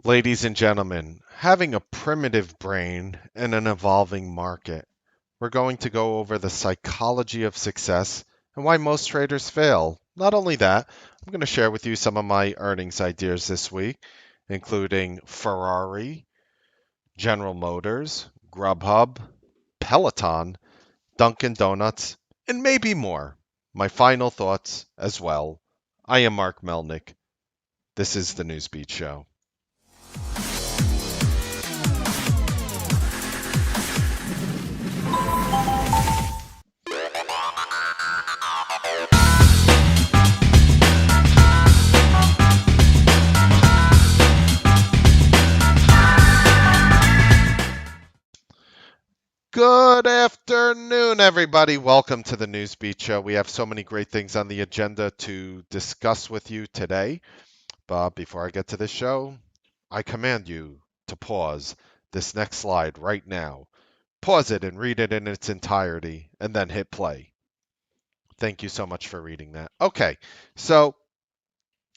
Ladies and gentlemen, having a primitive brain in an evolving market, we're going to go over the psychology of success and why most traders fail. Not only that, I'm going to share with you some of my earnings ideas this week, including Ferrari, General Motors, Grubhub, Peloton, Dunkin' Donuts, and maybe more. My final thoughts as well. I am Mark Melnick. This is the Newsbeat Show. Good afternoon, everybody. Welcome to the Newsbeat Show. We have so many great things on the agenda to discuss with you today. But before I get to this show, I command you to pause this next slide right now. Pause it and read it in its entirety, and then hit play. Thank you so much for reading that. Okay, so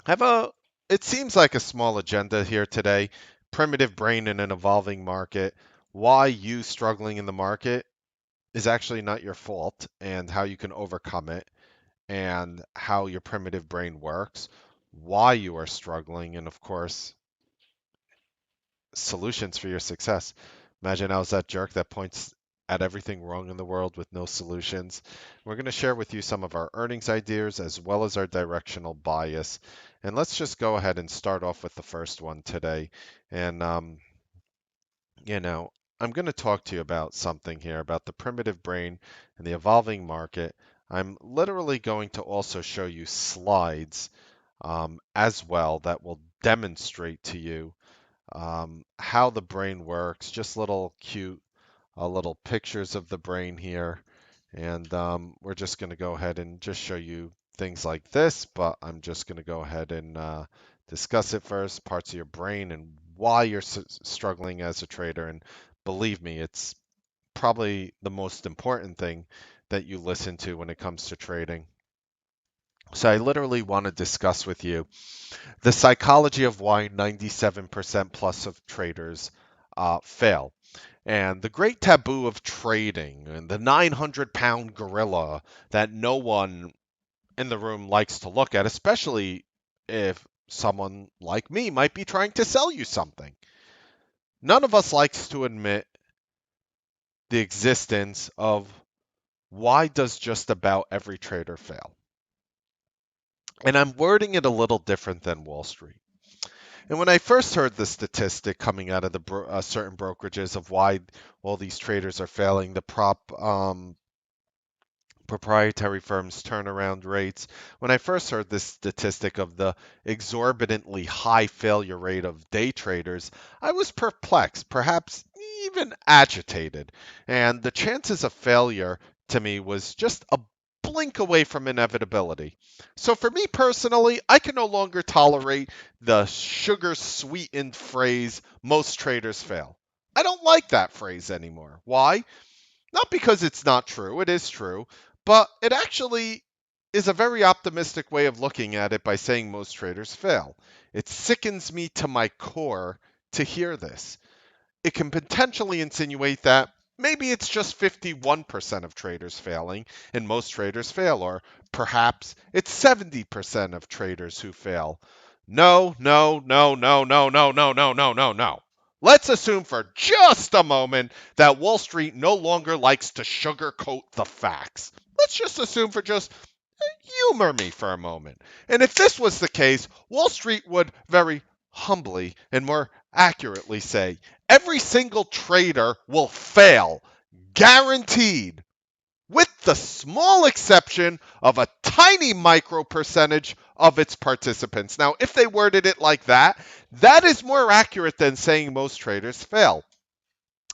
have a it seems like a small agenda here today. Primitive brain in an evolving market. Why you struggling in the market is actually not your fault, and how you can overcome it, and how your primitive brain works, why you are struggling, and of course, solutions for your success. Imagine I was that jerk that points at everything wrong in the world with no solutions. We're going to share with you some of our earnings ideas as well as our directional bias. And let's just go ahead and start off with the first one today. And you know, I'm going to talk to you about something here about the primitive brain and the evolving market. I'm literally going to also show you slides as well that will demonstrate to you how the brain works, just little cute little pictures of the brain here. And we're just going to go ahead and just show you things like this, but I'm just going to go ahead and discuss it first, parts of your brain and why you're struggling as a trader. And believe me, it's probably the most important thing that you listen to when it comes to trading. So I literally want to discuss with you the psychology of why 97% plus of traders fail. And the great taboo of trading and the 900-pound gorilla that no one in the room likes to look at, especially if someone like me might be trying to sell you something. None of us likes to admit the existence of why does just about every trader fail? And I'm wording it a little different than Wall Street. And when I first heard the statistic coming out of the certain brokerages of why all these traders are failing, the proprietary firms' turnaround rates, when I first heard this statistic of the exorbitantly high failure rate of day traders, I was perplexed, perhaps even agitated. And the chances of failure to me was just a blink away from inevitability. So for me personally, I can no longer tolerate the sugar sweetened phrase, most traders fail. I don't like that phrase anymore. Why? Not because it's not true, it is true, but it actually is a very optimistic way of looking at it by saying most traders fail. It sickens me to my core to hear this. It can potentially insinuate that maybe it's just 51% of traders failing and most traders fail, or perhaps it's 70% of traders who fail. No, no, no, no, no, no, no, no, no, no, no. Let's assume for just a moment that Wall Street no longer likes to sugarcoat the facts. Let's just assume for just humor me for a moment. And if this was the case, Wall Street would very humbly and more accurately say every single trader will fail, guaranteed, with the small exception of a tiny micro percentage of its participants. Now, if they worded it like that, that is more accurate than saying most traders fail.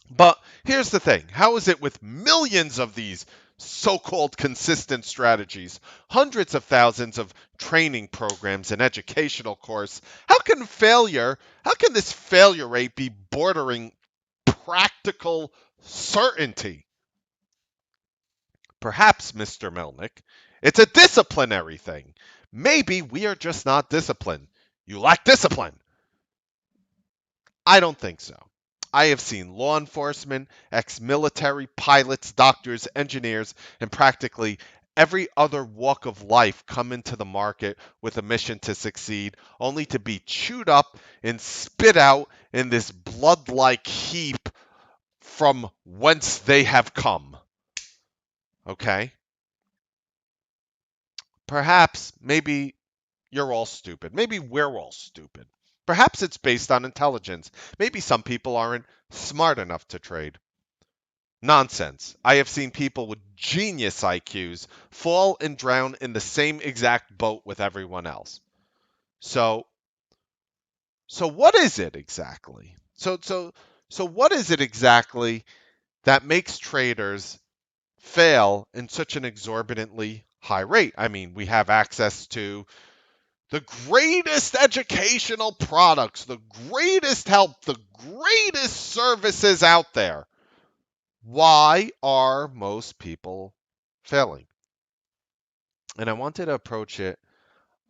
But here's the thing, how is it with millions of these so called consistent strategies, hundreds of thousands of training programs and educational course? How can this failure rate be bordering practical certainty? Perhaps, Mr. Melnick, it's a disciplinary thing. Maybe we are just not disciplined. You lack discipline. I don't think so. I have seen law enforcement, ex military, pilots, doctors, engineers, and practically every other walk of life come into the market with a mission to succeed, only to be chewed up and spit out in this blood like heap from whence they have come. Okay? Perhaps, maybe you're all stupid. Maybe we're all stupid. Perhaps it's based on intelligence. Maybe some people aren't smart enough to trade. Nonsense. I have seen people with genius IQs fall and drown in the same exact boat with everyone else. So, so what is it exactly? So what is it exactly that makes traders fail in such an exorbitantly high rate? I mean, we have access to the greatest educational products, the greatest help, the greatest services out there. Why are most people failing? And I wanted to approach it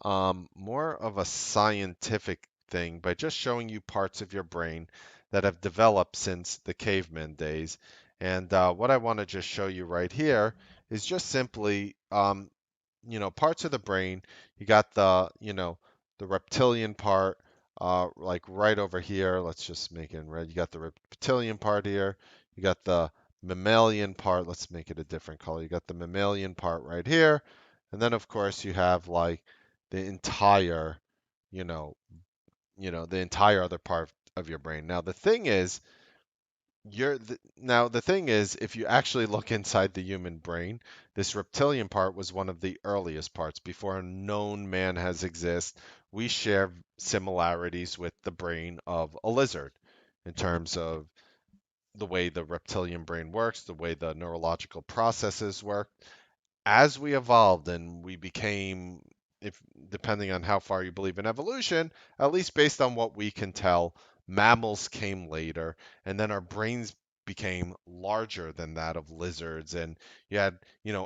more of a scientific thing by just showing you parts of your brain that have developed since the caveman days. And what I want to just show you right here is just simply, parts of the brain. You got the reptilian part, like right over here. Let's just make it in red. You got the reptilian part here. You got the mammalian part. Let's make it a different color. You got the mammalian part right here. And then of course you have like the entire, you know, the entire other part of your brain. Now the thing is, now the thing is, if you actually look inside the human brain, this reptilian part was one of the earliest parts before a known man has exist. We share similarities with the brain of a lizard in terms of the way the reptilian brain works, the way the neurological processes work. As we evolved and we became, if depending on how far you believe in evolution, at least based on what we can tell, mammals came later, and then our brains became larger than that of lizards, and you had,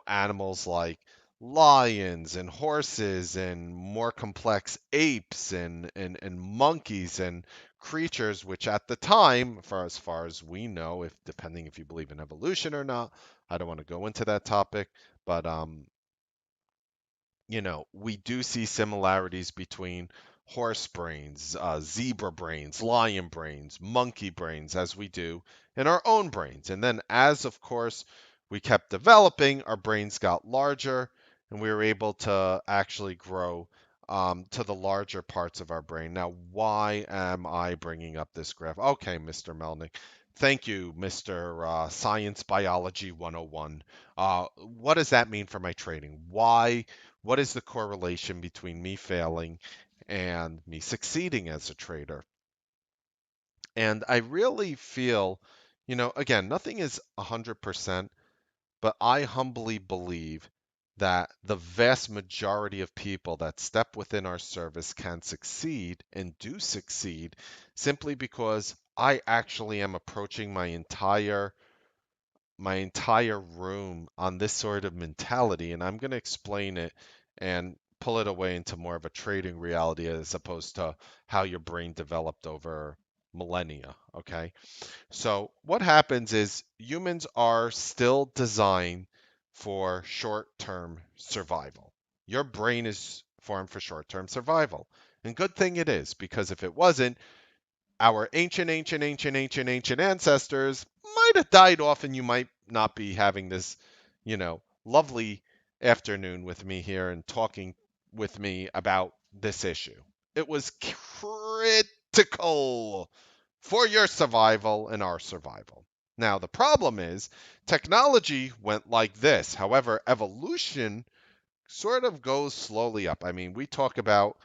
animals like lions and horses and more complex apes and monkeys and creatures which at the time, for as far as we know, if depending if you believe in evolution or not, I don't want to go into that topic, but we do see similarities between horse brains, zebra brains, lion brains, monkey brains, as we do in our own brains. And then, as of course we kept developing, our brains got larger, and we were able to actually grow to the larger parts of our brain. Now, why am I bringing up this graph? Okay, Mr. Melnick. Thank you, Mr. Science Biology 101. What does that mean for my trading? What is the correlation between me failing and me succeeding as a trader? And I really feel, again, nothing is 100%, but I humbly believe that the vast majority of people that step within our service can succeed and do succeed simply because I actually am approaching my entire room on this sort of mentality, and I'm going to explain it and pull it away into more of a trading reality as opposed to how your brain developed over millennia. Okay. So, what happens is humans are still designed for short term survival. Your brain is formed for short term survival. And good thing it is, because if it wasn't, our ancient ancestors might have died off, and you might not be having this, lovely afternoon with me here and talking with me about this issue. It was critical for your survival and our survival. Now, the problem is technology went like this. However, evolution sort of goes slowly up. I mean, we talk about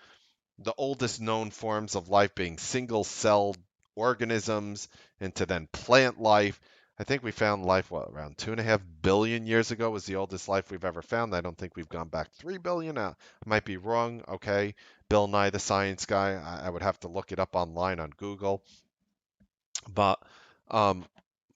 the oldest known forms of life being single celled organisms into then plant life. I think we found life, around 2.5 billion years ago was the oldest life we've ever found. I don't think we've gone back 3 billion. I might be wrong. Okay. Bill Nye, the science guy. I would have to look it up online on Google. But um,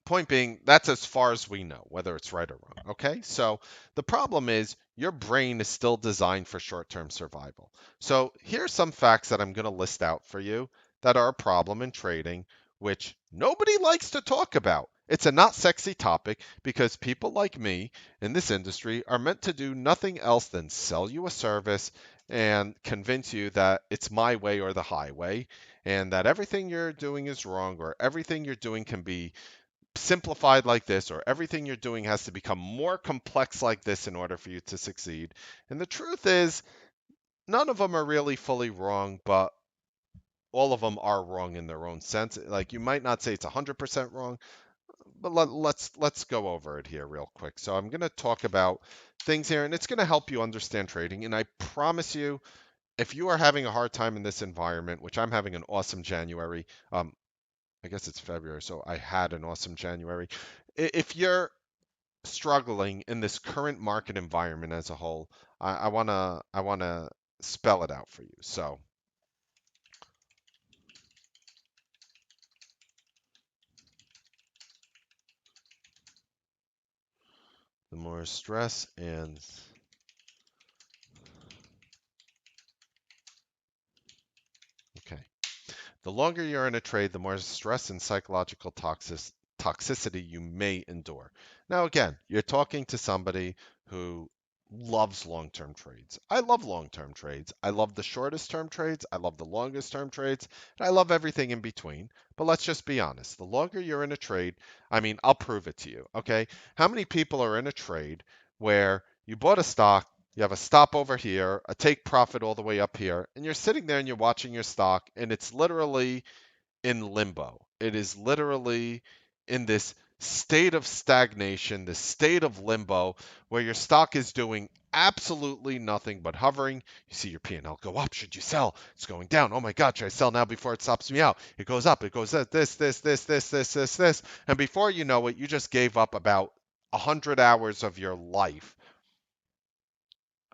point being, that's as far as we know, whether it's right or wrong. Okay, so the problem is your brain is still designed for short term survival. So here's some facts that I'm going to list out for you that are a problem in trading which nobody likes to talk about. It's a not sexy topic because people like me in this industry are meant to do nothing else than sell you a service and convince you that it's my way or the highway, and that everything you're doing is wrong, or everything you're doing can be simplified like this, or everything you're doing has to become more complex like this in order for you to succeed. And the truth is, none of them are really fully wrong, but all of them are wrong in their own sense. Like, you might not say it's 100% wrong, but let's go over it here real quick. So I'm going to talk about things here, and it's going to help you understand trading. And I promise you, if you are having a hard time in this environment, which I'm having an awesome January, I guess it's February, so I had an awesome January. If you're struggling in this current market environment as a whole, I wanna spell it out for you. So the more stress and okay. The longer you're in a trade, the more stress and psychological toxicity you may endure. Now, again, you're talking to somebody who loves long term trades. I love long term trades. I love the shortest term trades. I love the longest term trades. And I love everything in between. But let's just be honest. The longer you're in a trade, I mean, I'll prove it to you. Okay. How many people are in a trade where you bought a stock, you have a stop over here, a take profit all the way up here, and you're sitting there and you're watching your stock, and it's literally in limbo. It is literally in this state of stagnation, this state of limbo, where your stock is doing absolutely nothing but hovering. You see your P&L go up. Should you sell? It's going down. Oh my God, should I sell now before it stops me out? It goes up. It goes this. And before you know it, you just gave up about 100 hours of your life.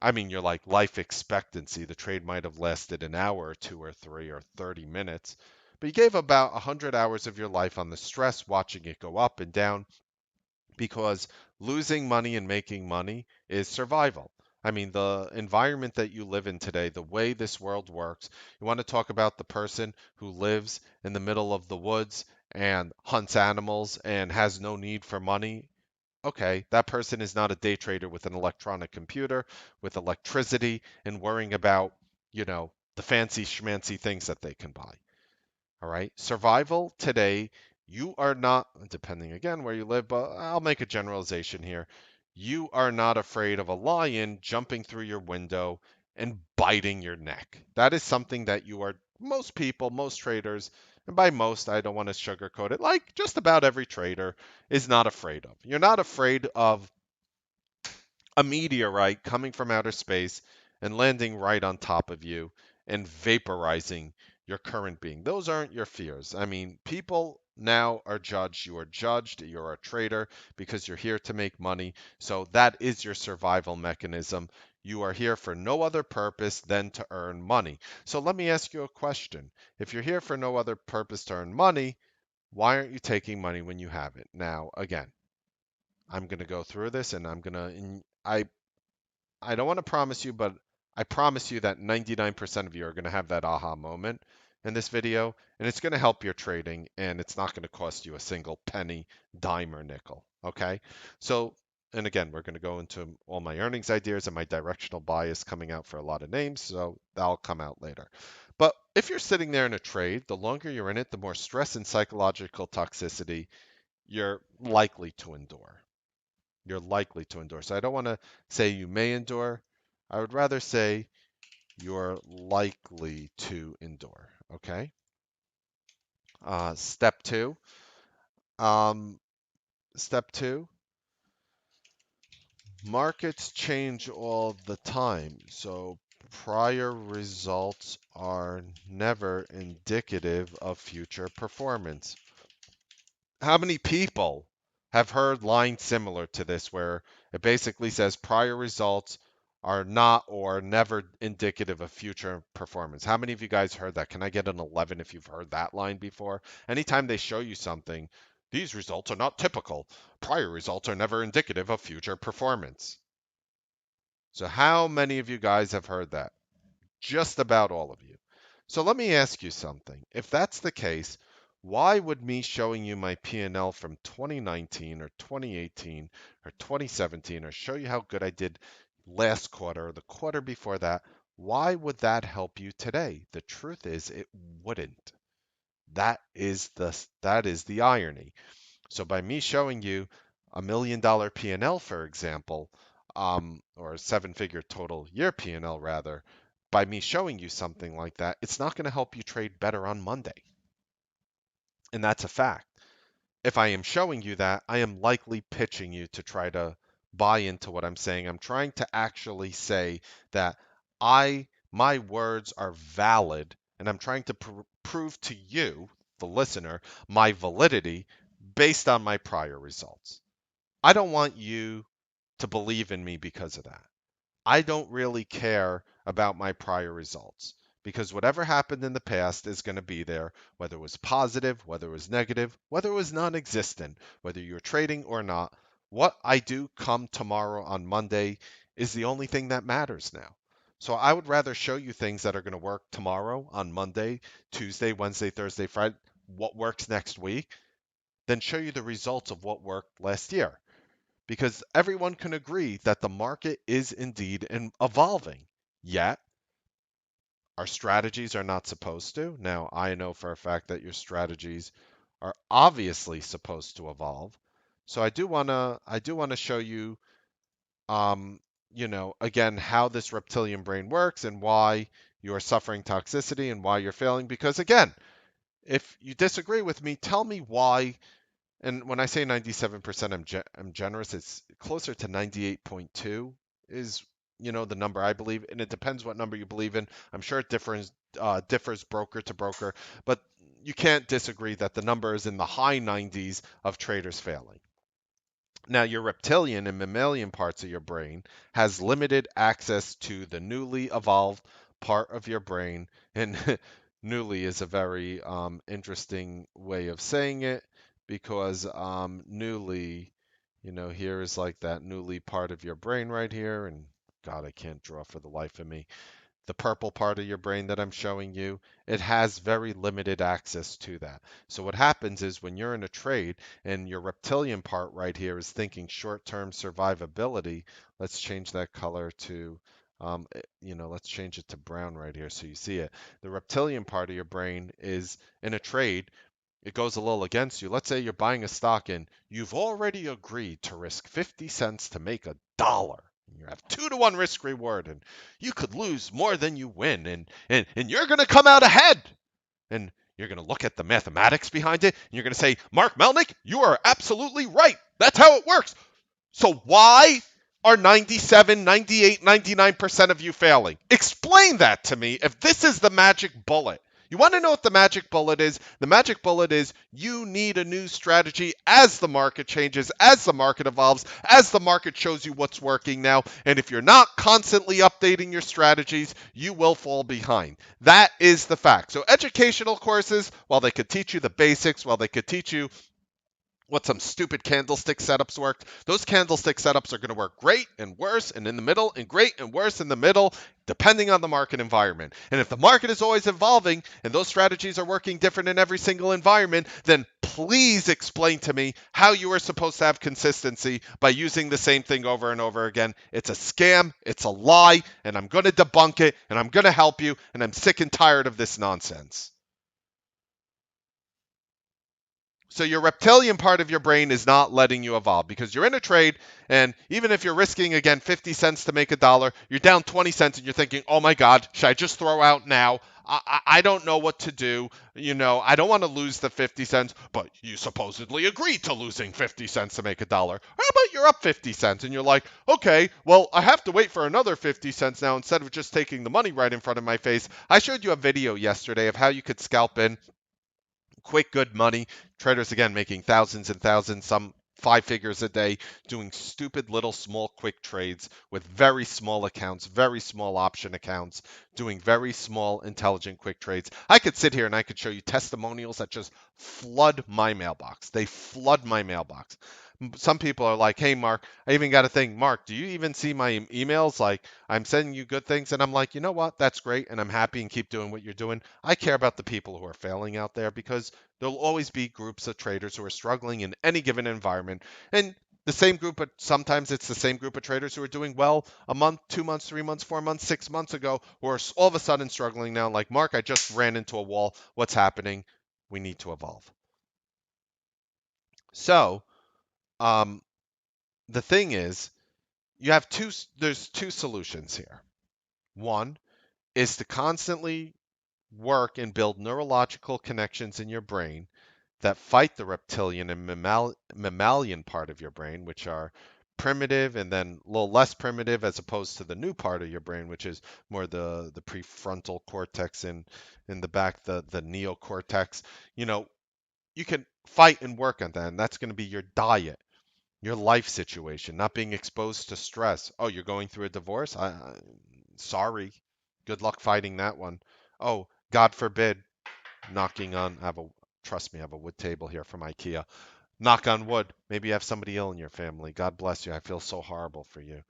I mean, your like life expectancy. The trade might have lasted an hour or two or three or 30 minutes, but you gave about 100 hours of your life on the stress watching it go up and down, because losing money and making money is survival. I mean, the environment that you live in today, the way this world works, you want to talk about the person who lives in the middle of the woods and hunts animals and has no need for money. Okay, that person is not a day trader with an electronic computer, with electricity, and worrying about, the fancy schmancy things that they can buy. All right. Survival today, you are not, depending again where you live, but I'll make a generalization here. You are not afraid of a lion jumping through your window and biting your neck. That is something that most people, most traders, and by most, I don't want to sugarcoat it, like just about every trader is not afraid of. You're not afraid of a meteorite coming from outer space and landing right on top of you and vaporizing your current being. Those aren't your fears. I mean, people now are judged. You are judged. You're a trader because you're here to make money. So that is your survival mechanism. You are here for no other purpose than to earn money. So let me ask you a question. If you're here for no other purpose to earn money, why aren't you taking money when you have it? Now, again, I'm going to go through this, and I don't want to promise you, but I promise you that 99% of you are going to have that aha moment in this video, and it's going to help your trading, and it's not going to cost you a single penny, dime, or nickel. Okay? So, and again, we're going to go into all my earnings ideas and my directional bias coming out for a lot of names, so that'll come out later. But if you're sitting there in a trade, the longer you're in it, the more stress and psychological toxicity you're likely to endure. You're likely to endure. So I don't want to say you may endure. I would rather say you're likely to endure. Okay. Step two. Um, Step two. Markets change all the time. So prior results are never indicative of future performance. How many people have heard lines similar to this where it basically says prior results are not or never indicative of future performance? How many of you guys heard that? Can I get an 11 if you've heard that line before? Anytime they show you something, these results are not typical. Prior results are never indicative of future performance. So, how many of you guys have heard that? Just about all of you. So, let me ask you something. If that's the case, why would me showing you my P&L from 2019 or 2018 or 2017 or show you how good I did last quarter or the quarter before that, why would that help you today? The truth is it wouldn't. That is the irony. So by me showing you $1 million P&L, for example, or a seven-figure total year P&L rather, by me showing you something like that, it's not going to help you trade better on Monday. And that's a fact. If I am showing you that, I am likely pitching you to try to buy into what I'm saying. I'm trying to actually say that my words are valid, and I'm trying to prove to you, the listener, my validity based on my prior results. I don't want you to believe in me because of that. I don't really care about my prior results because whatever happened in the past is going to be there, whether it was positive, whether it was negative, whether it was non existent, whether you're trading or not. What I do come tomorrow on Monday is the only thing that matters now. So I would rather show you things that are going to work tomorrow on Monday, Tuesday, Wednesday, Thursday, Friday, what works next week, than show you the results of what worked last year because everyone can agree that the market is indeed evolving. Yet, our strategies are not supposed to. Now, I know for a fact that your strategies are obviously supposed to evolve. So I do want to show you again how this reptilian brain works and why you are suffering toxicity and why you're failing because again, if you disagree with me, tell me why. And when I say 97%, I'm generous. It's closer to 98.2 is the number I believe, and it depends what number you believe in. I'm sure it differs broker to broker, but you can't disagree that the number is in the high 90s of traders failing. Now, your reptilian and mammalian parts of your brain has limited access to the newly evolved part of your brain, and newly is a very interesting way of saying it because newly, here is like that newly part of your brain right here, and God, I can't draw for the life of me the purple part of your brain that I'm showing you, it has very limited access to that. So what happens is when you're in a trade and your reptilian part right here is thinking short-term survivability, let's change that color to, let's change it to brown right here so you see it. The reptilian part of your brain is in a trade it goes a little against you. Let's say you're buying a stock and you've already agreed to risk 50 cents to make $1. You have 2-to-1 risk reward and you could lose more than you win and you're going to come out ahead. And you're going to look at the mathematics behind it and you're going to say, Mark Melnick, you are absolutely right. That's how it works. So why are 97, 98, 99% of you failing? Explain that to me if this is the magic bullet. You want to know what the magic bullet is? The magic bullet is you need a new strategy as the market changes, as the market evolves, as the market shows you what's working now. And if you're not constantly updating your strategies, you will fall behind. That is the fact. So educational courses, while they could teach you the basics, while they could teach you what some stupid candlestick setups worked. Those candlestick setups are going to work great and worse and in the middle and great and worse in the middle, depending on the market environment. And if the market is always evolving and those strategies are working different in every single environment, then please explain to me how you are supposed to have consistency by using the same thing over and over again. It's a scam, it's a lie, and I'm going to debunk it and I'm going to help you, and I'm sick and tired of this nonsense. So your reptilian part of your brain is not letting you evolve because you're in a trade, and even if you're risking again 50 cents to make $1, you're down 20 cents and you're thinking, oh my God, should I just throw out now? I don't know what to do. I don't want to lose the 50 cents, but you supposedly agreed to losing 50 cents to make $1. How about you're up 50 cents and you're like, okay, well, I have to wait for another 50 cents now instead of just taking the money right in front of my face. I showed you a video yesterday of how you could scalp in quick, good money. Traders, again, making thousands and thousands, some five figures a day, doing stupid little small quick trades with very small accounts, very small option accounts, doing very small intelligent quick trades. I could sit here and I could show you testimonials that just flood my mailbox. They flood my mailbox. Some people are like, "Hey, Mark, I even got a thing. Mark, do you even see my emails? Like, I'm sending you good things." And I'm like, you know what? That's great. And I'm happy and keep doing what you're doing. I care about the people who are failing out there because there'll always be groups of traders who are struggling in any given environment. And the same group, but sometimes it's the same group of traders who are doing well a month, 2 months, 3 months, 4 months, 6 months ago, who are all of a sudden struggling now. Like, Mark, I just ran into a wall. What's happening? We need to evolve. So, um, the thing is, there's two solutions here. One is to constantly work and build neurological connections in your brain that fight the reptilian and mammalian part of your brain, which are primitive and then a little less primitive as opposed to the new part of your brain, which is more the prefrontal cortex and in the back, the neocortex. You know, you can fight and work on that, and that's going to be your diet, your life situation, not being exposed to stress. Oh, you're going through a divorce? Sorry. Good luck fighting that one. Oh, God forbid, knocking on, trust me, I have a wood table here from IKEA. Knock on wood. Maybe you have somebody ill in your family. God bless you. I feel so horrible for you.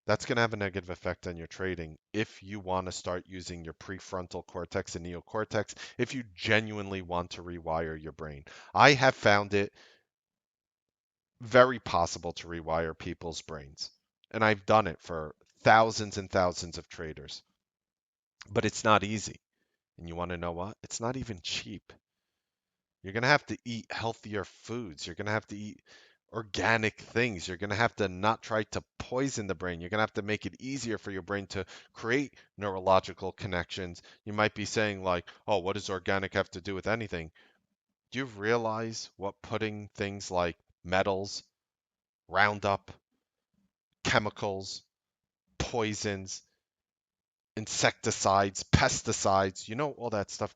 That's going to have a negative effect on your trading if you want to start using your prefrontal cortex and neocortex, if you genuinely want to rewire your brain. I have found it very possible to rewire people's brains. And I've done it for thousands and thousands of traders. But it's not easy. And you want to know what? It's not even cheap. You're going to have to eat healthier foods. You're going to have to eat organic things. You're going to have to not try to poison the brain. You're going to have to make it easier for your brain to create neurological connections. You might be saying, like, oh, what does organic have to do with anything? Do you realize what putting things like metals, Roundup, chemicals, poisons, insecticides, pesticides, all that stuff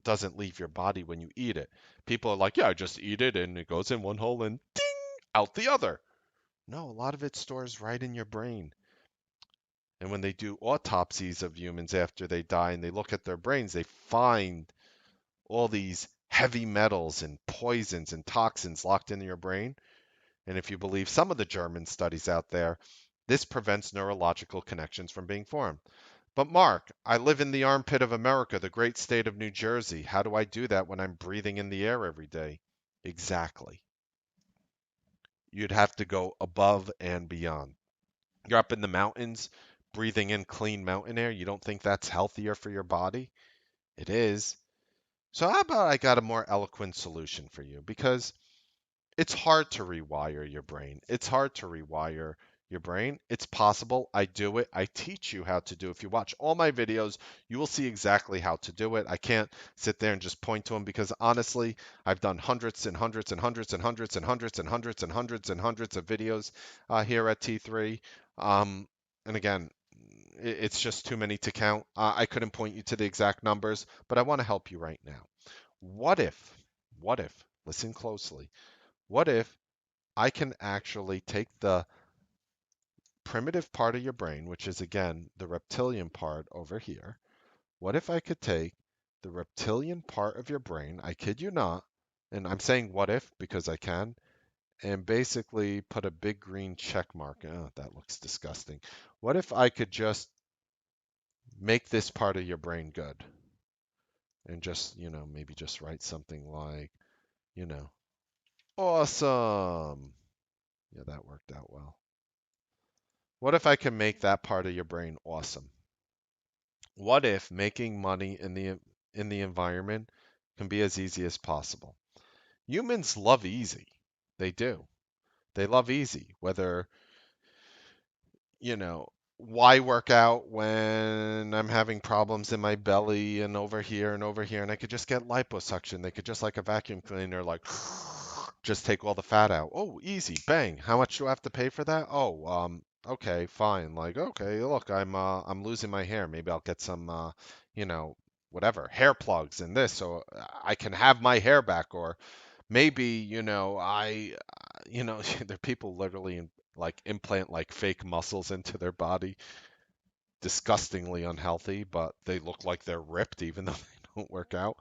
doesn't leave your body when you eat it. People are like, yeah, I just eat it and it goes in one hole and ding, out the other. No, a lot of it stores right in your brain. And when they do autopsies of humans after they die and they look at their brains, they find all these heavy metals and poisons and toxins locked in your brain. And if you believe some of the German studies out there, this prevents neurological connections from being formed. But Mark, I live in the armpit of America, the great state of New Jersey. How do I do that when I'm breathing in the air every day? Exactly. You'd have to go above and beyond. You're up in the mountains, breathing in clean mountain air. You don't think that's healthier for your body? It is. So, how about I got a more eloquent solution for you? Because it's hard to rewire your brain. It's hard to rewire your brain. It's possible. I do it. I teach you how to do it. If you watch all my videos, you will see exactly how to do it. I can't sit there and just point to them because honestly, I've done hundreds and hundreds and hundreds and hundreds and hundreds and hundreds and hundreds and hundreds of videos here at T3. Um, and again, it's just too many to count. I couldn't point you to the exact numbers, but I want to help you right now. What if, what if, listen closely, what if I can actually take the primitive part of your brain, which is again the reptilian part over here? What if I could take the reptilian part of your brain, I kid you not, and I'm saying what if because I can, and basically put a big green check mark. Oh, that looks disgusting. What if I could just make this part of your brain good and just, maybe just write something like, you know, awesome. Yeah, that worked out well. What if I can make that part of your brain awesome? What if making money in the environment can be as easy as possible? Humans love easy. They do. They love easy. Whether, you know, why work out when I'm having problems in my belly and over here, and I could just get liposuction. They could just like a vacuum cleaner, like just take all the fat out. Oh, easy, bang. How much do I have to pay for that? Oh, okay, fine. Like, okay, look, I'm losing my hair. Maybe I'll get some, you know, whatever, hair plugs and this, so I can have my hair back. Or maybe, there are people literally like implant like fake muscles into their body, disgustingly unhealthy, but they look like they're ripped even though they don't work out.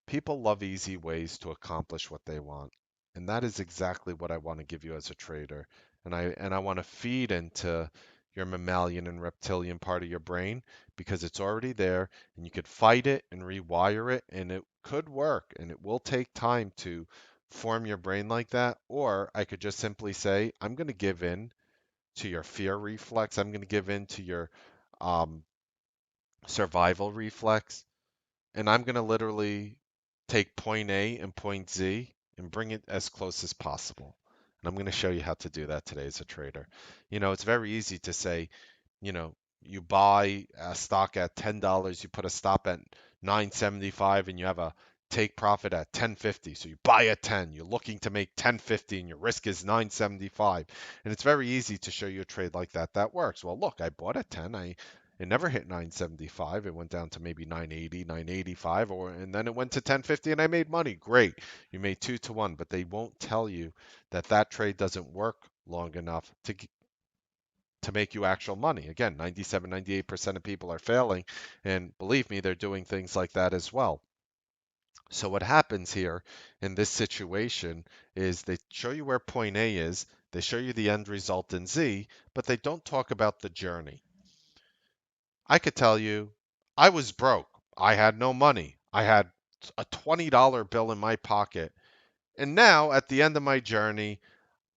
People love easy ways to accomplish what they want. And that is exactly what I want to give you as a trader. And I want to feed into your mammalian and reptilian part of your brain because it's already there and you could fight it and rewire it and it could work and it will take time to form your brain like that. Or I could just simply say, I'm going to give in to your fear reflex. I'm going to give in to your um, survival reflex and I'm going to literally take point A and point Z and bring it as close as possible. And I'm going to show you how to do that today as a trader. It's very easy to say, you know, you buy a stock at $10, you put a stop at 9.75 and you have a take profit at 10.50. So you buy at 10, you're looking to make 10.50 and your risk is 9.75. And it's very easy to show you a trade like that that works. Well, look, I bought at 10. It never hit 975. It went down to maybe 980, 985 and then it went to 1050 and I made money. Great. You made 2 to 1, but they won't tell you that that trade doesn't work long enough to make you actual money. Again, 97, 98% of people are failing. And believe me, they're doing things like that as well. So what happens here in this situation is they show you where point A is, they show you the end result in Z, but they don't talk about the journey. I could tell you, I was broke. I had no money. I had a $20 bill in my pocket. And now, at the end of my journey,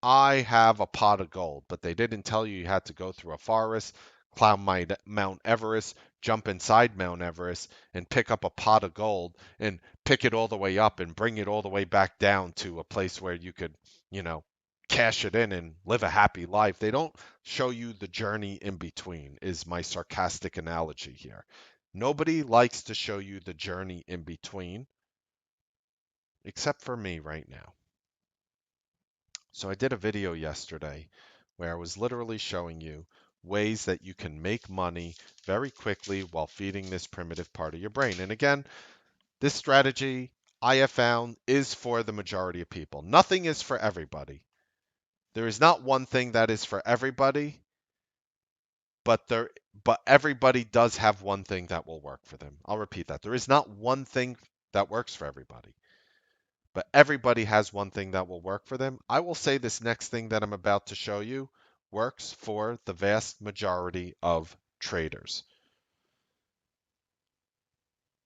I have a pot of gold, but they didn't tell you you had to go through a forest, climb Mount Everest, jump inside Mount Everest, and pick up a pot of gold and pick it all the way up and bring it all the way back down to a place where you could, you know, cash it in and live a happy life. They don't show you the journey in between, is my sarcastic analogy here. Nobody likes to show you the journey in between, except for me right now. So I did a video yesterday where I was literally showing you ways that you can make money very quickly while feeding this primitive part of your brain. And again, this strategy I have found is for the majority of people. Nothing is for everybody. There is not one thing that is for everybody, but everybody does have one thing that will work for them. I'll repeat that. There is not one thing that works for everybody. But everybody has one thing that will work for them. I will say this next thing that I'm about to show you works for the vast majority of traders.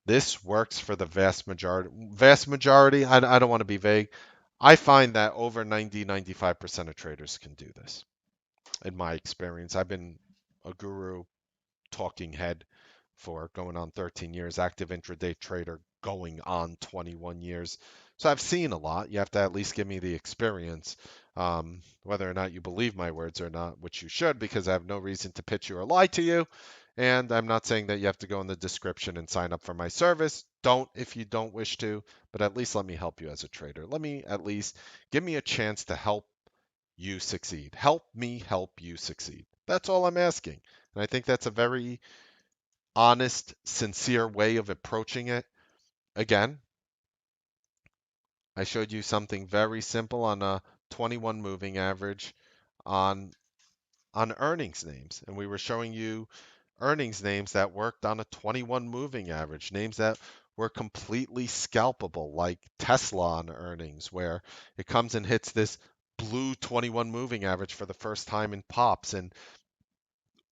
This works for the vast majority. Vast majority, I don't want to be vague. I find that over 90, 95% of traders can do this. In my experience, I've been a guru talking head for going on 13 years, active intraday trader going on 21 years. So I've seen a lot. You have to at least give me the experience, whether or not you believe my words or not, which you should, because I have no reason to pitch you or lie to you. And I'm not saying that you have to go in the description and sign up for my service. Don't if you don't wish to, but at least let me help you as a trader. Let me at least give me a chance to help you succeed. Help me help you succeed. That's all I'm asking. And I think that's a very honest, sincere way of approaching it. Again, I showed you something very simple on a 21 moving average on earnings names, and we were showing you earnings names that worked on a 21 moving average, names that were completely scalpable, like Tesla on earnings, where it comes and hits this blue 21 moving average for the first time and pops. And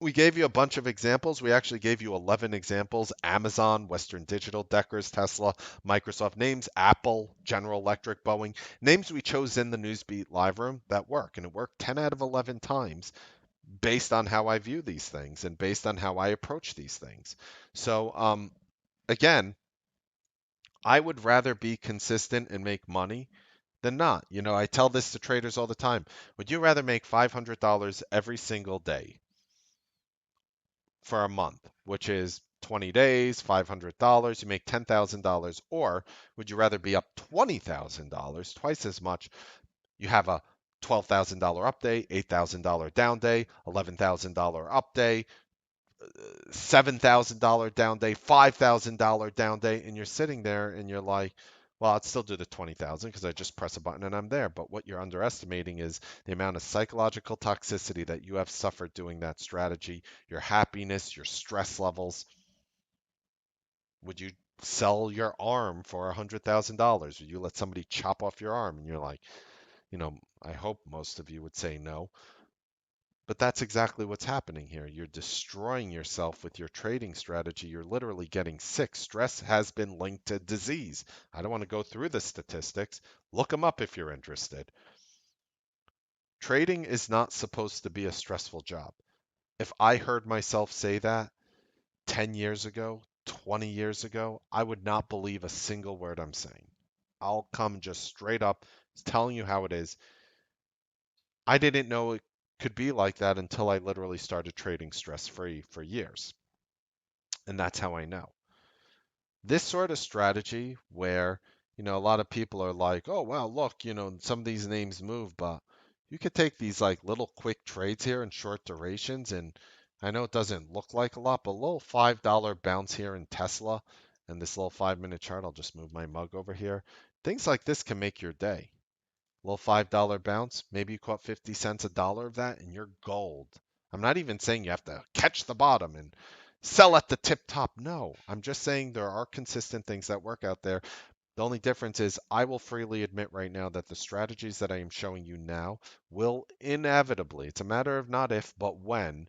we gave you a bunch of examples. We actually gave you 11 examples: Amazon, Western Digital, Deckers, Tesla, Microsoft names, Apple, General Electric, Boeing, names we chose in the Newsbeat Live Room that work. And it worked 10 out of 11 times based on how I view these things and based on how I approach these things. So, again, I would rather be consistent and make money than not. I tell this to traders all the time. Would you rather make $500 every single day for a month, which is 20 days, $500, you make $10,000, or would you rather be up $20,000, twice as much? You have a $12,000 up day, $8,000 down day, $11,000 up day, $7,000 down day, $5,000 down day, and you're sitting there and you're like, well, I'd still do the 20,000 because I just press a button and I'm there. But what you're underestimating is the amount of psychological toxicity that you have suffered doing that strategy, your happiness, your stress levels. Would you sell your arm for $100,000, or you let somebody chop off your arm, and you're like, I hope most of you would say no. But that's exactly what's happening here. You're destroying yourself with your trading strategy. You're literally getting sick. Stress has been linked to disease. I don't want to go through the statistics. Look them up if you're interested. Trading is not supposed to be a stressful job. If I heard myself say that 10 years ago, 20 years ago, I would not believe a single word I'm saying. I'll come just straight up telling you how it is. I didn't know it could be like that until I literally started trading stress free for years. And that's how I know. This sort of strategy where, a lot of people are like, oh, well, look, some of these names move, but you could take these like little quick trades here in short durations. And I know it doesn't look like a lot, but a little $5 bounce here in Tesla and this little 5 minute chart, I'll just move my mug over here. Things like this can make your day. Little $5 bounce, maybe you caught 50 cents a dollar of that and you're gold. I'm not even saying you have to catch the bottom and sell at the tip top. No, I'm just saying there are consistent things that work out there. The only difference is I will freely admit right now that the strategies that I am showing you now will inevitably, it's a matter of not if, but when,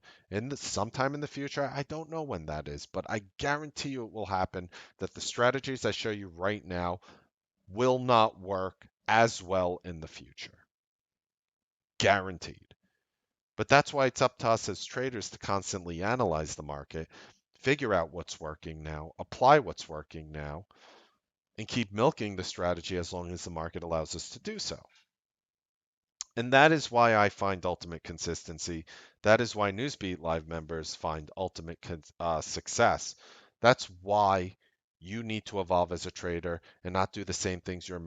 sometime in the future, I don't know when that is, but I guarantee you it will happen, that the strategies I show you right now will not work as well in the future. Guaranteed. But that's why it's up to us as traders to constantly analyze the market, figure out what's working now, apply what's working now, and keep milking the strategy as long as the market allows us to do so. And that is why I find ultimate consistency. That is why Newsbeat Live members find ultimate success. That's why you need to evolve as a trader and not do the same things you're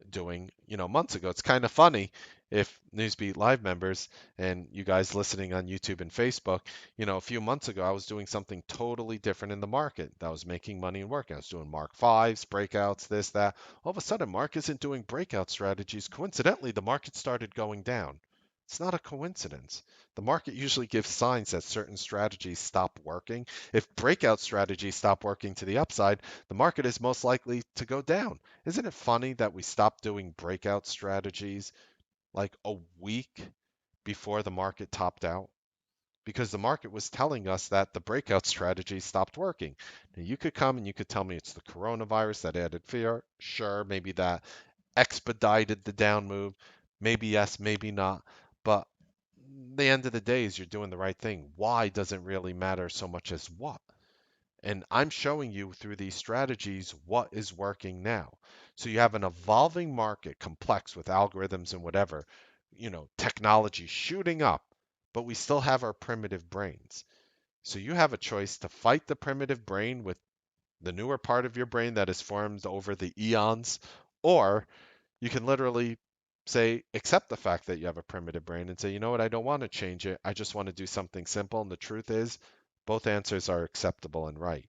doing, months ago. It's kind of funny if Newsbeat Live members and you guys listening on YouTube and Facebook, a few months ago, I was doing something totally different in the market that was making money and working. I was doing Mark Fives, breakouts, this, that. All of a sudden, Mark isn't doing breakout strategies. Coincidentally, the market started going down. It's not a coincidence. The market usually gives signs that certain strategies stop working. If breakout strategies stop working to the upside, the market is most likely to go down. Isn't it funny that we stopped doing breakout strategies like a week before the market topped out? Because the market was telling us that the breakout strategy stopped working. Now, you could come and you could tell me it's the coronavirus that added fear. Sure, maybe that expedited the down move. Maybe yes, maybe not. But the end of the day is you're doing the right thing. Why doesn't really matter so much as what. And I'm showing you through these strategies what is working now. So you have an evolving market, complex with algorithms and whatever, technology shooting up, but we still have our primitive brains. So you have a choice to fight the primitive brain with the newer part of your brain that is formed over the eons, or you can literally say, accept the fact that you have a primitive brain and say, you know what, I don't want to change it. I just want to do something simple. And the truth is, both answers are acceptable and right.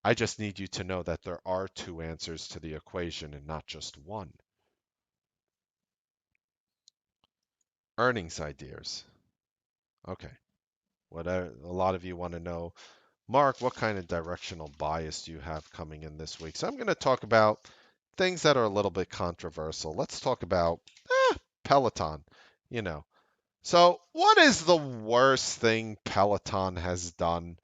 I just need you to know that there are two answers to the equation and not just one. Earnings ideas. Okay. A lot of you want to know, Mark, what kind of directional bias do you have coming in this week? So I'm going to talk about things that are a little bit controversial. Let's talk about Peloton. You know. So what is the worst thing Peloton has done?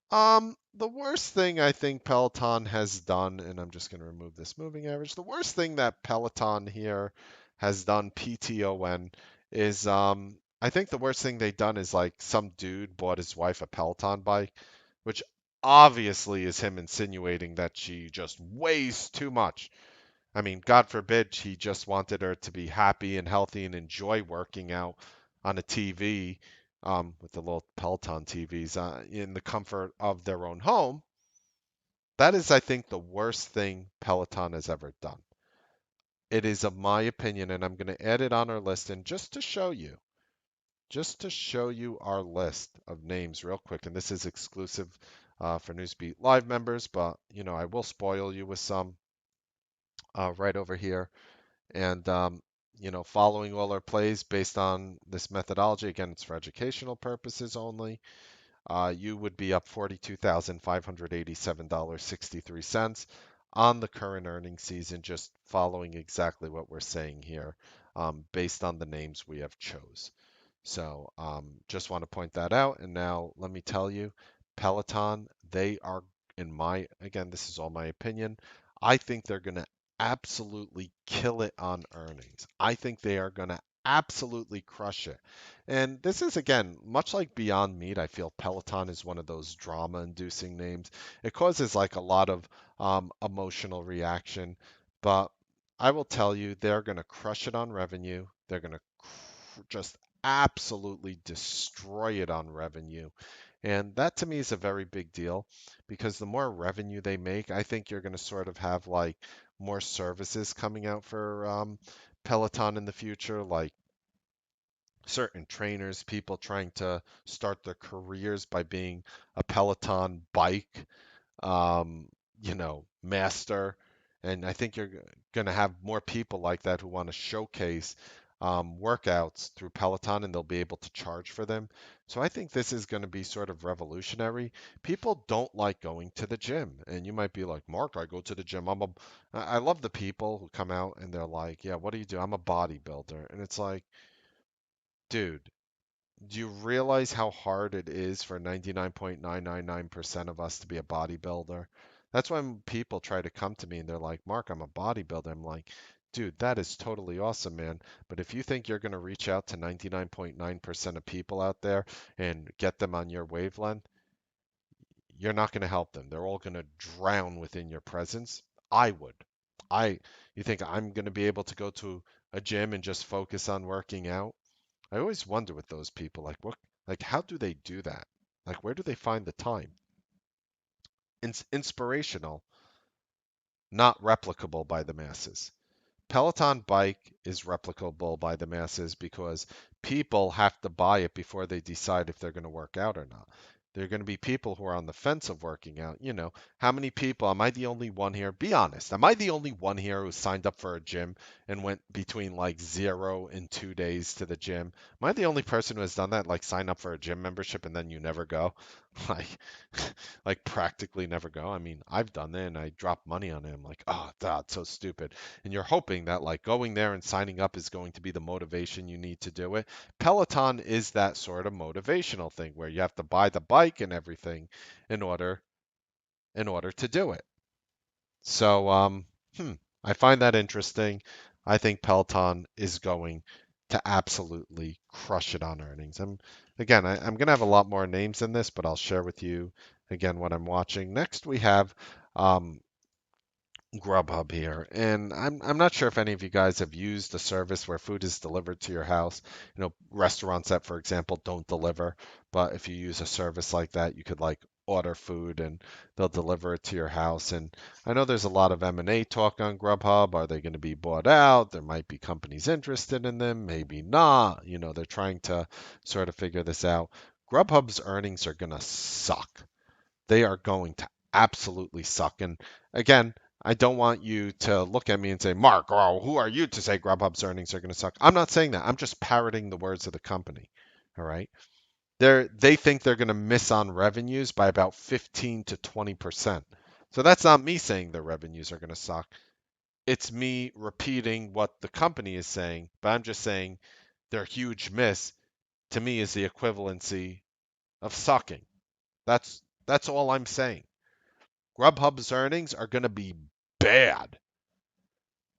The worst thing I think Peloton has done, and I'm just going to remove this moving average. The worst thing that Peloton here has done, PTON, is I think the worst thing they've done is like some dude bought his wife a Peloton bike, which obviously is him insinuating that she just weighs too much. I mean, God forbid he just wanted her to be happy and healthy and enjoy working out on a TV with the little Peloton TVs in the comfort of their own home. That is, I think, the worst thing Peloton has ever done. It is, of my opinion, and I'm going to add it on our list. And just to show you our list of names real quick, and this is exclusive for Newsbeat Live members, but I will spoil you with some right over here. And following all our plays based on this methodology. Again, it's for educational purposes only. you would be up $42,587.63 on the current earnings season, just following exactly what we're saying here, based on the names we have chose. So just want to point that out. And now let me tell you, Peloton, they are, again, this is all my opinion. I think they're going to absolutely kill it on earnings. I think they are going to absolutely crush it. And this is, again, much like Beyond Meat, I feel Peloton is one of those drama inducing names. It causes like a lot of emotional reaction, but I will tell you, they're going to crush it on revenue. They're going to just absolutely destroy it on revenue. And that to me is a very big deal because the more revenue they make, I think you're going to sort of have like more services coming out for Peloton in the future, like certain trainers, people trying to start their careers by being a Peloton bike um, master. And I think you're going to have more people like that who want to showcase workouts through Peloton and they'll be able to charge for them. So I think this is going to be sort of revolutionary. People don't like going to the gym. And you might be like, Mark, I go to the gym. I love the people who come out and they're like, yeah, what do you do? I'm a bodybuilder. And it's like, dude, do you realize how hard it is for 99.999% of us to be a bodybuilder? That's when people try to come to me and they're like, Mark, I'm a bodybuilder. I'm like, dude, that is totally awesome, man. But if you think you're going to reach out to 99.9% of people out there and get them on your wavelength, you're not going to help them. They're all going to drown within your presence. I would. You think I'm going to be able to go to a gym and just focus on working out? I always wonder with those people, like how do they do that? Like where do they find the time? It's inspirational, not replicable by the masses. Peloton bike is replicable by the masses because people have to buy it before they decide if they're going to work out or not. There are going to be people who are on the fence of working out. How many people, am I the only one here? Be honest. Am I the only one here who signed up for a gym and went between like 0 and 2 days to the gym? Am I the only person who has done that? Like sign up for a gym membership and then you never go? Like, like practically never go. I mean, I've done that and I drop money on it. I'm like, oh, God, so stupid. And you're hoping that like going there and signing up is going to be the motivation you need to do it. Peloton is that sort of motivational thing where you have to buy the bike and everything in order to do it. So I find that interesting. I think Peloton is going to absolutely crush it on earnings. I'm going to have a lot more names in this, but I'll share with you again what I'm watching. Next, we have um, Grubhub here, and I'm not sure if any of you guys have used a service where food is delivered to your house. Restaurants that, for example, don't deliver, but if you use a service like that, you could like order food and they'll deliver it to your house. And I know there's a lot of M&A talk on Grubhub. Are they going to be bought out? There might be companies interested in them, maybe not. They're trying to sort of figure this out. Grubhub's earnings are going to suck. They are going to absolutely suck. And again, I don't want you to look at me and say, Mark, oh, who are you to say Grubhub's earnings are going to suck? I'm not saying that. I'm just parroting the words of the company. All right. They think they're going to miss on revenues by about 15 to 20%. So that's not me saying their revenues are going to suck. It's me repeating what the company is saying, but I'm just saying their huge miss to me is the equivalency of sucking. That's all I'm saying. Grubhub's earnings are going to be bad.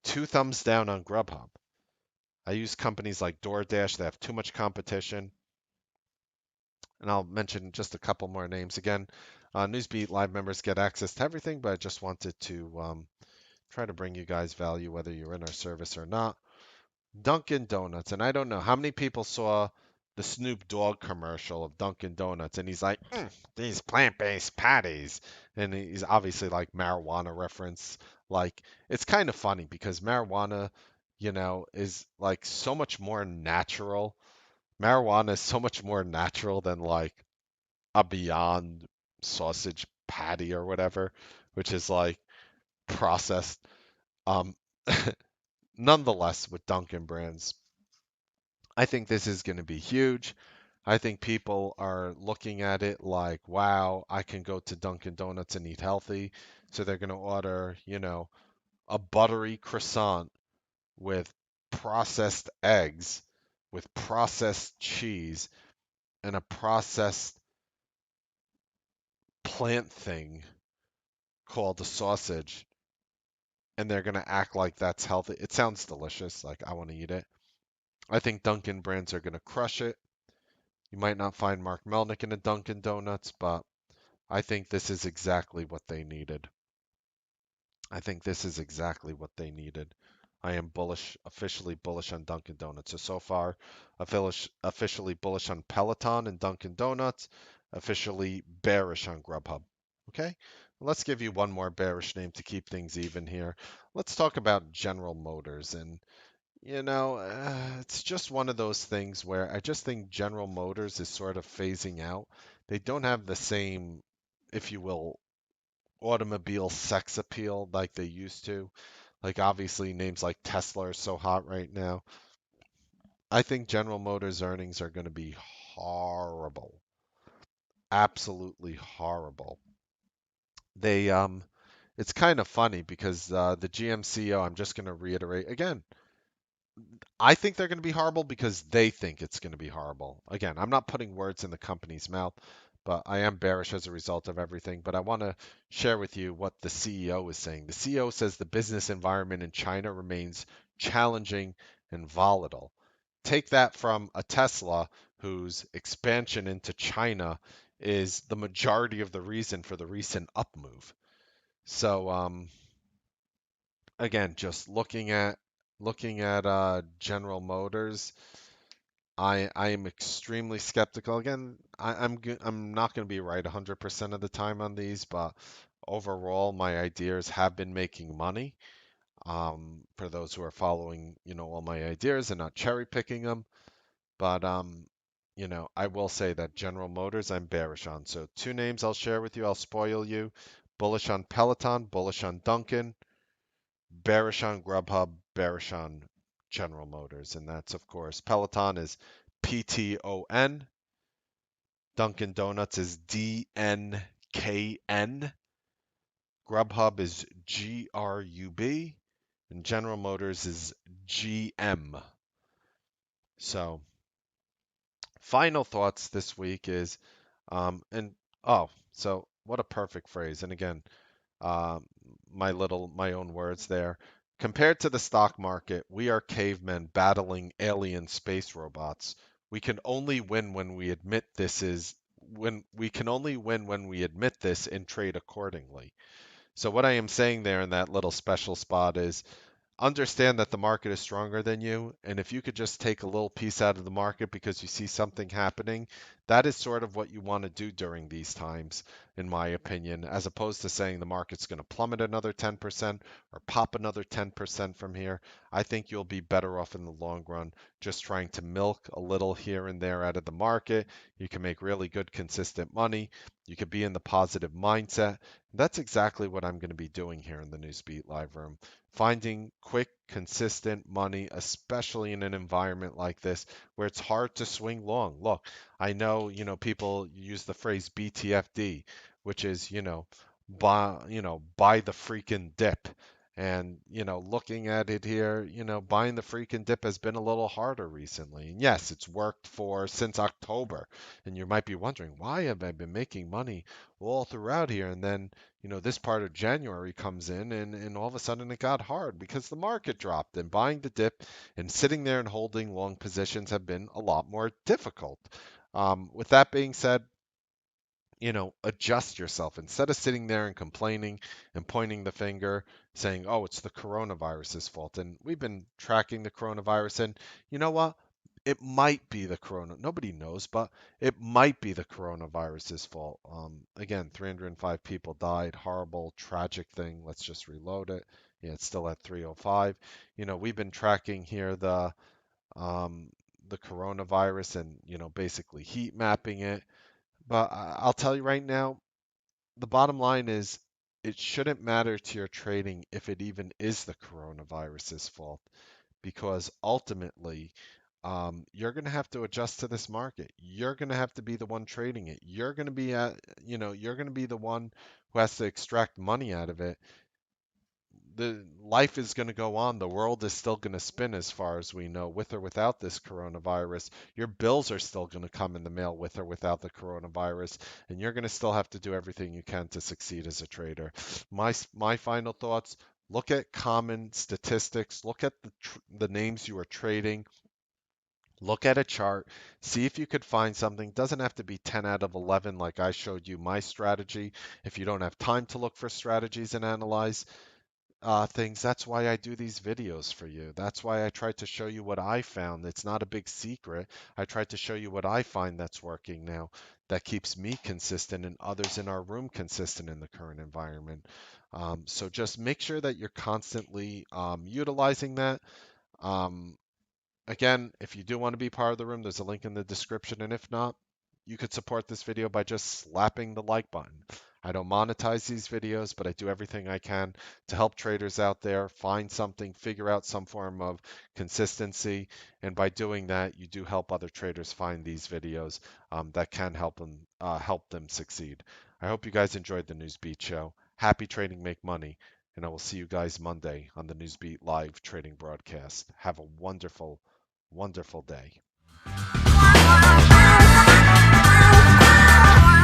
Two thumbs down on Grubhub. I use companies like DoorDash that have too much competition. And I'll mention just a couple more names. Again, Newsbeat Live members get access to everything, but I just wanted to try to bring you guys value whether you're in our service or not. Dunkin' Donuts, and I don't know how many people saw the Snoop Dogg commercial of Dunkin' Donuts, and he's like, these plant-based patties, and he's obviously like marijuana reference. Like, it's kind of funny because marijuana, is like so much more natural. Marijuana is so much more natural than like a Beyond sausage patty or whatever, which is like processed. Um, Nonetheless, with Dunkin' brands, I think this is going to be huge. I think people are looking at it like, wow, I can go to Dunkin' Donuts and eat healthy. So they're going to order, a buttery croissant with processed eggs, with processed cheese, and a processed plant thing called a sausage. And they're going to act like that's healthy. It sounds delicious. Like, I want to eat it. I think Dunkin' brands are going to crush it. You might not find Mark Melnick in a Dunkin' Donuts, but I think this is exactly what they needed. I think this is exactly what they needed. I am bullish, officially bullish on Dunkin' Donuts. So far, officially bullish on Peloton and Dunkin' Donuts, officially bearish on Grubhub. Okay, let's give you one more bearish name to keep things even here. Let's talk about General Motors. And, it's just one of those things where I just think General Motors is sort of phasing out. They don't have the same, if you will, automobile sex appeal like they used to. Like, obviously names like Tesla are so hot right now. I think General Motors earnings are going to be horrible. Absolutely horrible. They It's kind of funny because the GM CEO, I'm just going to reiterate again, I think they're going to be horrible because they think it's going to be horrible. Again, I'm not putting words in the company's mouth, but I am bearish as a result of everything. But I want to share with you what the CEO is saying. The CEO says the business environment in China remains challenging and volatile. Take that from a Tesla whose expansion into China is the majority of the reason for the recent up move. So, again, just looking at General Motors, I am extremely skeptical. Again, I'm not going to be right 100% of the time on these, but overall, my ideas have been making money. For those who are following, all my ideas and not cherry picking them. But I will say that General Motors, I'm bearish on. So two names I'll share with you. I'll spoil you. Bullish on Peloton, bullish on Dunkin', bearish on Grubhub, bearish on General Motors. And that's, of course, Peloton is PTON, Dunkin' Donuts is DNKN, Grubhub is GRUB, and General Motors is GM. So, final thoughts this week is, and oh, so what a perfect phrase. And again, uh, my own words there. Compared to the stock market, we are cavemen battling alien space robots. We can only win when we admit this is when we can only win when we admit this and trade accordingly. So what I am saying there in that little special spot is understand that the market is stronger than you. And if you could just take a little piece out of the market because you see something happening, that is sort of what you want to do during these times, in my opinion, as opposed to saying the market's going to plummet another 10% or pop another 10% from here. I think you'll be better off in the long run just trying to milk a little here and there out of the market. You can make really good, consistent money. You could be in the positive mindset. That's exactly what I'm going to be doing here in the Newsbeat Live Room, finding quick, consistent money, especially in an environment like this where it's hard to swing long. Look, I know, people use the phrase BTFD, which is, buy the freaking dip. And, looking at it here, buying the freaking dip has been a little harder recently. And yes, it's worked for since October. And you might be wondering, why have I been making money all throughout here? And then, this part of January comes in and all of a sudden it got hard because the market dropped and buying the dip and sitting there and holding long positions have been a lot more difficult. With that being said, adjust yourself instead of sitting there and complaining and pointing the finger saying, oh, it's the coronavirus's fault. And we've been tracking the coronavirus, and you know what? It might be the corona. Nobody knows, but it might be the coronavirus's fault. Again, 305 people died. Horrible, tragic thing. Let's just reload it. Yeah, it's still at 305. We've been tracking here um, the coronavirus and basically heat mapping it. But I'll tell you right now, the bottom line is it shouldn't matter to your trading if it even is the coronavirus's fault, because ultimately, you're going to have to adjust to this market. You're going to have to be the one trading it. You're going to be you're going to be the one who has to extract money out of it. The life is going to go on. The world is still going to spin as far as we know, with or without this coronavirus. Your bills are still going to come in the mail with or without the coronavirus, and you're going to still have to do everything you can to succeed as a trader. My final thoughts, look at common statistics, look at the names you are trading. Look at a chart, see if you could find something. Doesn't have to be 10 out of 11 like I showed you my strategy. If you don't have time to look for strategies and analyze, things. That's why I do these videos for you. That's why I try to show you what I found. It's not a big secret. I try to show you what I find that's working now, that keeps me consistent and others in our room consistent in the current environment. So just make sure that you're constantly utilizing that. Um, Again, if you do want to be part of the room, there's a link in the description. And if not, you could support this video by just slapping the like button. I don't monetize these videos, but I do everything I can to help traders out there find something, figure out some form of consistency. And by doing that, you do help other traders find these videos that can help them succeed. I hope you guys enjoyed the Newsbeat show. Happy trading, make money. And I will see you guys Monday on the Newsbeat Live trading broadcast. Have a wonderful day.